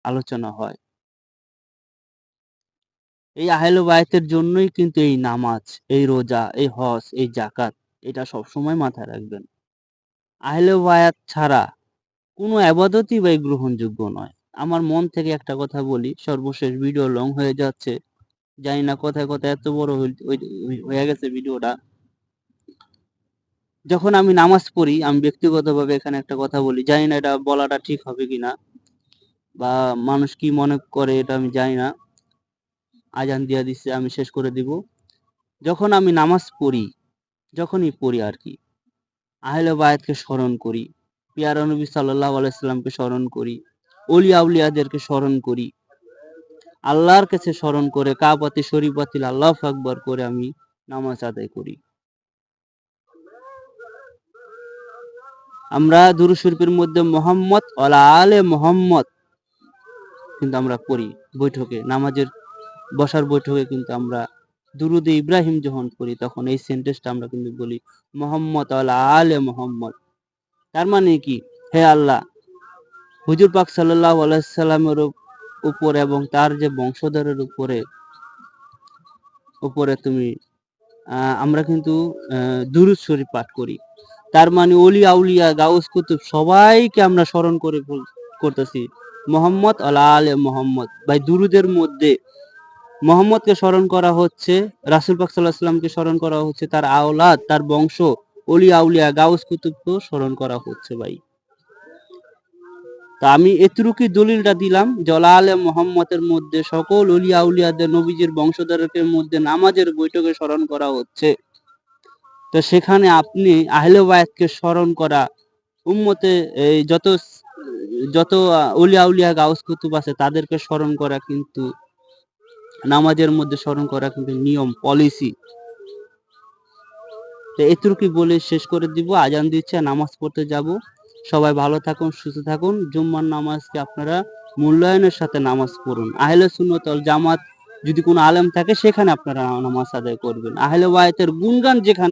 আলোচনা হয়। এই আহলে বায়াতের জন্যই কিন্তু এই নামাজ, এই রোজা, এই হজ, এই যাকাত এটা সবসময় মাথায় রাখবেন। আহলে বায়াত ছাড়া কোনো ইবাদতই ভাই গ্রহণযোগ্য নয়। আমার মন থেকে একটা কথা বলি, সর্বশেষ ভিডিও লং হয়ে যাচ্ছে। জানি না কথায়, কথায় এত বড় হয়ে গেছে ভিডিওটা। যখন আমি নামাজ পড়ি, আমি ব্যক্তিগতভাবে এখানে একটা কথা বলি। জানি না এটা বলাটা ঠিক হবে কিনা বা মানুষ কি মনে করে এটা আমি জানি না। আজান দিয়া দিচ্ছে, আমি শেষ করে দিব। যখন আমি নামাজ পড়ি, যখনই পড়ি আরকি, আহলে বায়াতকে স্মরণ করি, পেয়ারা নবী সাল্লাল্লাহু আলাইহি সাল্লামকে স্মরণ করি, অলি আউলিয়াদেরকে স্মরণ করি। আল্লাহর কাছে স্মরণ করে কাবাতি শরীফাতিল আল্লাহু আকবার করে আমি নামাজ আদায় করি। আমরা দুরূদ শরীফের মধ্যে মুহাম্মদ ওয়ালা আলে মুহাম্মদ কিন্তু আমরা পড়ি বৈঠকে, নামাজের বসার বৈঠকে কিন্তু আমরা দুরুদে ইব্রাহিম যখন পড়ি তখন এই সেন্টেন্সটা আমরা কিন্তু বলি মুহাম্মদ ওয়ালা আলে মুহাম্মদ। তার মানে কি? হে আল্লাহ, হুজুর পাক সাল্লাল্লাহু আলাইহি সাল্লামের উপর এবং তার যে বংশধরের উপরে তুমি আমরা কিন্তু দুরূদ শরীফ পাঠ করি। তার মানে অলি আউলিয়া গাউস কুতুব সবাইকে আমরা স্মরণ করে করতেছি মুহাম্মদ ওয়ালা আলে মুহাম্মদ। ভাই দুরুদের মধ্যে মুহাম্মদকে স্মরণ করা হচ্ছে, রাসূল পাক সাল্লাল্লাহু আলাইহি সাল্লামকে স্মরণ করা হচ্ছে, তার আওলাদ, তার বংশ, অলি আউলিয়া গাউস কুতুবকেও স্মরণ করা হচ্ছে ভাই। তা আমি এতটুকুই দলিলটা দিলাম, ওয়ালা আলে মুহাম্মদের মধ্যে সকল অলি আউলিয়াদের নবীজির বংশধরদের মধ্যে নামাজের বৈঠকে স্মরণ করা হচ্ছে। তো সেখানে আপনি আহলে বায়াতকে স্মরণ করা, উম্মতে এই যত অলিয়া উলিয়া গাউস কুতুব আছে তাদেরকে স্মরণ করা কিন্তু নামাজের মধ্যে স্মরণ করা কিন্তু নিয়ম, পলিসি। তো এতটুকুই বলে শেষ করে দিব। আজান দিচ্ছে, নামাজ পড়তে যাব। সবাই ভালো থাকুন, সুস্থ থাকুন। জুম্মার নামাজকে আপনারা মূল্যায়নের সাথে নামাজ পড়ুন। আহলে সুন্নাত ওয়াল জামাত যদি কোনো আলেম থাকে সেখানে আপনারা নামাজ আদায় করবেন। আহলে বায়াতের গুণগান যেখানে